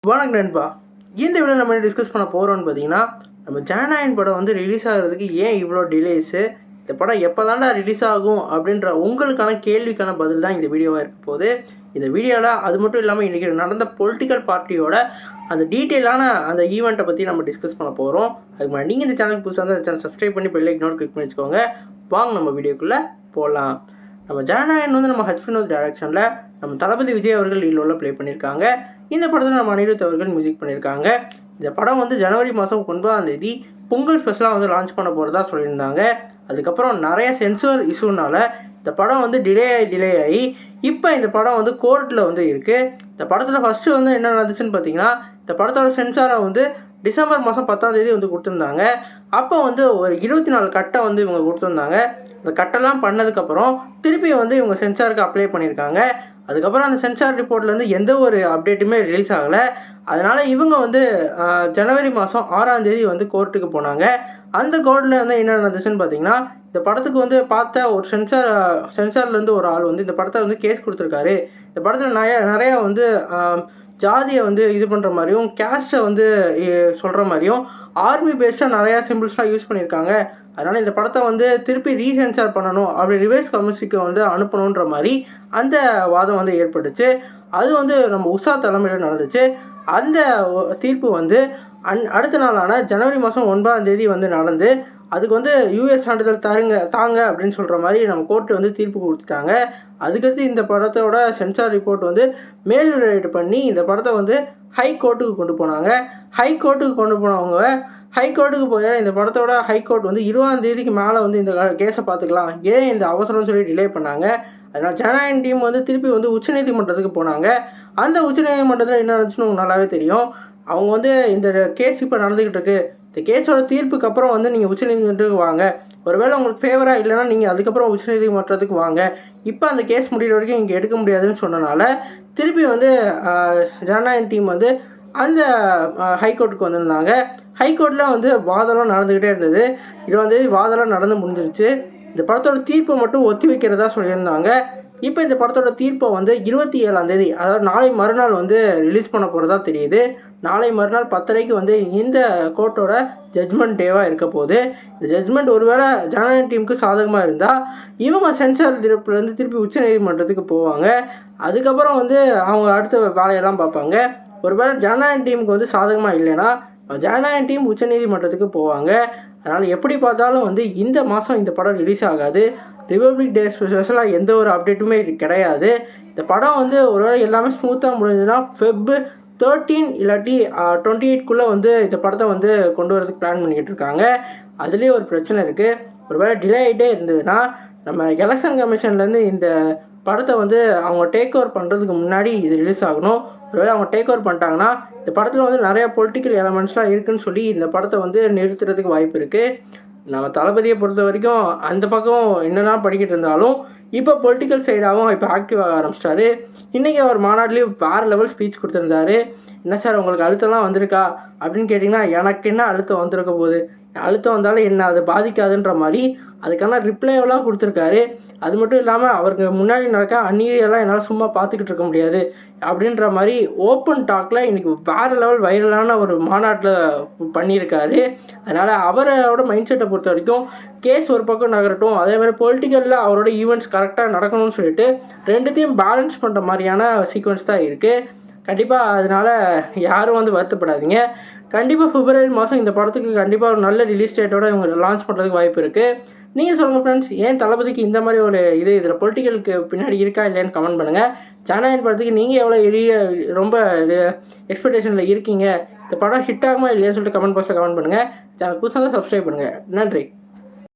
வணக்கம் நண்பா. இந்த வீடியோ நம்ம டிஸ்கஸ் பண்ண போகிறோம்னு பார்த்தீங்கன்னா, நம்ம ஜனநாயகன் படம் வந்து ரிலீஸ் ஆகிறதுக்கு ஏன் இவ்வளோ டிலேஸு, இந்த படம் எப்போ தாண்டா ரிலீஸ் ஆகும் அப்படின்ற உங்களுக்கான கேள்விக்கான பதில் தான் இந்த வீடியோவாக இருக்க போகுது. இந்த வீடியோவில் அது மட்டும் இல்லாமல் இன்றைக்கி நடந்த பொலிட்டிக்கல் பார்ட்டியோட அந்த டீட்டெயிலான அந்த ஈவெண்ட்டை பற்றி நம்ம டிஸ்கஸ் பண்ண போகிறோம். அதுக்கு முன்னாடி நீங்கள் இந்த சேனலுக்கு புதுசாக இருந்தால் சேனல் சப்ஸ்கிரைப் பண்ணி பெல் ஐக்கான் கிளிக் பண்ணி வச்சுக்கோங்க. வாங்க நம்ம வீடியோக்குள்ளே போகலாம். நம்ம ஜனநாயகன் வந்து நம்ம ஹச்வினோத் டைரக்ஷனில் நம்ம தளபதி விஜய் அவர்கள் லீடோவில் ப்ளே பண்ணியிருக்காங்க. இந்த படத்தில் நம்ம அனிருத் அவர்கள் மியூசிக் பண்ணியிருக்காங்க. இந்த படம் வந்து ஜனவரி மாதம் 9 பொங்கல் ஸ்பெஷலாக வந்து லான்ச் பண்ண போகிறதா சொல்லியிருந்தாங்க. அதுக்கப்புறம் நிறைய சென்சார் இஷ்யூனால இந்த படம் வந்து டிலே ஆகி இப்போ இந்த படம் வந்து கோர்ட்டில் வந்து இருக்குது. இந்த படத்தில் ஃபஸ்ட்டு வந்து என்ன நடந்துச்சுன்னு பார்த்தீங்கன்னா, இந்த படத்தோட சென்சாரை வந்து டிசம்பர் மாதம் 10 வந்து கொடுத்துருந்தாங்க. அப்போ வந்து ஒரு 24 கட்டை வந்து இவங்க கொடுத்துருந்தாங்க. இந்த கட்டெல்லாம் பண்ணதுக்கப்புறம் திருப்பி வந்து இவங்க சென்சாருக்கு அப்ளை பண்ணியிருக்காங்க. அதுக்கப்புறம் அந்த சென்சார் ரிப்போர்ட்லேருந்து எந்த ஒரு அப்டேட்டுமே ரிலீஸ் ஆகலை. அதனால் இவங்க வந்து ஜனவரி மாதம் 6 வந்து கோர்ட்டுக்கு போனாங்க. அந்த கோர்ட்டில் வந்து என்ன நடந்துச்சுன்னு பார்த்தீங்கன்னா, இந்த படத்துக்கு வந்து பார்த்த ஒரு சென்சார்லேருந்து ஒரு ஆள் வந்து இந்த படத்தை வந்து கேஸ் கொடுத்துருக்காரு. இந்த படத்தில் நிறையா வந்து ஜாதியை வந்து இது பண்ணுற மாதிரியும் கேஸ்ட்டை வந்து சொல்கிற மாதிரியும் ஆர்மி பேஸ்டாக நிறையா சிம்பிள்ஸ்லாம் யூஸ் பண்ணியிருக்காங்க. அதனால் இந்த படத்தை வந்து திருப்பி ரீசென்சார் பண்ணணும், அப்படி ரிவைஸ் கமிஷனுக்கு வந்து அனுப்பணுன்ற மாதிரி அந்த வாதம் வந்து ஏற்பட்டுச்சு. அது வந்து நம்ம உஷா தலைமையில் நடந்துச்சு. அந்த தீர்ப்பு வந்து அடுத்த நாளான ஜனவரி மாதம் 9 வந்து நடந்து அதுக்கு வந்து யூஎஸ் சான்றிதழ் தாங்க அப்படின்னு சொல்கிற மாதிரி நம்ம கோர்ட்டு வந்து தீர்ப்பு கொடுத்துட்டாங்க. அதுக்கடுத்து இந்த படத்தோட சென்சார் ரிப்போர்ட் வந்து மேல்முறையீடு பண்ணி இந்த படத்தை வந்து ஹை கோர்ட்டுக்கு கொண்டு போனாங்க. ஹை கோர்ட்டுக்கு கொண்டு போனவங்க ஹைகோர்ட்டுக்கு போய் இந்த படத்தோட ஹைகோர்ட் வந்து 20 மேலே வந்து இந்த கேஸை பார்த்துக்கலாம், ஏன் இந்த அவசரம்னு சொல்லி டிலே பண்ணாங்க. அதனால் ஜனநாயகன் டீம் வந்து திருப்பி வந்து உச்சநீதிமன்றத்துக்கு போனாங்க. அந்த உச்சநீதிமன்றத்தில் என்ன நடந்துச்சுன்னு உங்களுக்கு நல்லாவே தெரியும். அவங்க வந்து இந்த கேஸ் இப்போ நடந்துக்கிட்டு இருக்கு, இந்த கேஸோட தீர்ப்புக்கு அப்புறம் வந்து நீங்கள் உச்சநீதிமன்றத்துக்கு வாங்க, ஒருவேளை உங்களுக்கு ஃபேவராக இல்லைன்னா நீங்கள் அதுக்கப்புறம் உச்சநீதிமன்றத்துக்கு வாங்க, இப்போ அந்த கேஸ் முடிகிற வரைக்கும் இங்கே எடுக்க முடியாதுன்னு சொன்னனால திருப்பி வந்து ஜனநாயகன் டீம் வந்து அந்த ஹைகோர்ட்டுக்கு வந்திருந்தாங்க. ஹைகோர்ட்டில் வந்து வாதம்லாம் நடந்துக்கிட்டே இருந்தது. 20 வாதம்லாம் நடந்து முடிஞ்சிருச்சு. இந்த படத்தோட தீர்ப்பை மட்டும் ஒத்தி வைக்கிறதா சொல்லியிருந்தாங்க. இப்போ இந்த படத்தோட தீர்ப்பை வந்து 27 அதாவது நாளை மறுநாள் வந்து ரிலீஸ் பண்ண போகிறதா தெரியுது. நாளை மறுநாள் 10 வந்து இந்த கோர்ட்டோட ஜட்ஜ்மெண்ட் டேவாக இருக்க போகுது. இந்த ஜட்ஜ்மெண்ட் ஒருவேளை ஜனநாயகன் டீமுக்கு சாதகமாக இருந்தால் இவங்க சென்சார் தரப்புலேருந்து திருப்பி உச்சநீதிமன்றத்துக்கு போவாங்க. அதுக்கப்புறம் வந்து அவங்க அடுத்த வேலையெல்லாம் பார்ப்பாங்க. ஒருவேளை ஜனநாயகன் டீமுக்கு வந்து சாதகமாக இல்லைன்னா ஜனநாயகன் டீம் உச்சநீதிமன்றத்துக்கு போவாங்க. அதனால் எப்படி பார்த்தாலும் வந்து இந்த மாதம் இந்த படம் ரிலீஸ் ஆகாது. ரிபப்ளிக் டே ஸ்பெஷலாக எந்த ஒரு அப்டேட்டுமே கிடையாது. இந்த படம் வந்து ஒருவேளை எல்லாமே ஸ்மூத்தாக முடிஞ்சதுன்னா Feb 13 இல்லாட்டி 28 வந்து இந்த படத்தை வந்து கொண்டு வரதுக்கு பிளான் பண்ணிக்கிட்டு இருக்காங்க. அதுலேயே ஒரு பிரச்சனை இருக்குது. ஒருவேளை டிலே ஆகிட்டே இருந்ததுன்னா நம்ம எலெக்ஷன் கமிஷன்லேருந்து இந்த படத்தை வந்து அவங்க டேக் ஓவர் பண்ணுறதுக்கு முன்னாடி இது ரிலீஸ் ஆகணும். ஒருவேளை அவங்க டேக் ஓவர் பண்ணிட்டாங்கன்னா இந்த படத்தில் வந்து நிறையா பொலிட்டிக்கல் எலமெண்ட்ஸ்லாம் இருக்குதுன்னு சொல்லி இந்த படத்தை வந்து நிறுத்துறதுக்கு வாய்ப்பு இருக்குது. நம்ம தளபதியை பொறுத்த வரைக்கும் அந்த பக்கம் என்னென்னா படிக்கிட்டு இருந்தாலும் இப்போ பொலிட்டிக்கல் சைடாகவும் இப்போ ஆக்டிவ் ஆக ஆரம்பிச்சிட்டாரு. இன்றைக்கி அவர் மாநாட்டிலையும் வேறு லெவல் ஸ்பீச் கொடுத்துருந்தாரு. என்ன சார் உங்களுக்கு அழுத்தம்லாம் வந்திருக்கா அப்படின்னு கேட்டிங்கன்னா, எனக்கு என்ன அழுத்தம் வந்திருக்க போகுது, அழுத்தம் வந்தாலும் என்ன அது பாதிக்காதுன்ற மாதிரி அதுக்கான ரிப்ளைவெல்லாம் கொடுத்துருக்காரு. அது மட்டும் இல்லாமல் அவருக்கு முன்னாடி நடக்க அந்நியெல்லாம் என்னால் சும்மா பார்த்துக்கிட்டு இருக்க முடியாது அப்படின்ற மாதிரி ஓப்பன் டாக்கில் இன்றைக்கி வேறு லெவல் வைரலான ஒரு மாநாட்டில் பண்ணியிருக்காரு. அதனால் அவரோட மைண்ட் செட்டை பொறுத்த வரைக்கும் கேஸ் ஒரு பக்கம் நகரட்டும், அதே மாதிரி பொலிட்டிக்கலில் அவரோட ஈவெண்ட்ஸ் கரெக்டாக நடக்கணும்னு சொல்லிட்டு ரெண்டுத்தையும் பேலன்ஸ் பண்ணுற மாதிரியான சீக்வன்ஸ் தான் இருக்குது. கண்டிப்பாக அதனால் யாரும் வந்து வருத்தப்படாதீங்க. கண்டிப்பாக February மாதம் இந்த படத்துக்கு கண்டிப்பாக ஒரு நல்ல ரிலீஸ் டேட்டோட இவங்க லான்ச் பண்ணுறதுக்கு வாய்ப்பு இருக்குது. நீங்கள் சொல்லுங்கள் ஃப்ரெண்ட்ஸ், ஏன் தளபதிக்கு இந்த மாதிரி ஒரு இதில் பொலிட்டிக்கலுக்கு பின்னாடி இருக்கா இல்லையான்னு கமெண்ட் பண்ணுங்கள். ஜனநாயகன் படத்துக்கு நீங்கள் எவ்வளோ ரொம்ப எக்ஸ்பெக்டேஷனில் இருக்கீங்க, இந்த படம் ஹிட் ஆகுமா இல்லையா சொல்லிட்டு கமெண்ட் பாக்ஸில் கமெண்ட் பண்ணுங்கள். சேனல் புதுசாக சப்ஸ்கிரைப் பண்ணுங்கள். நன்றி.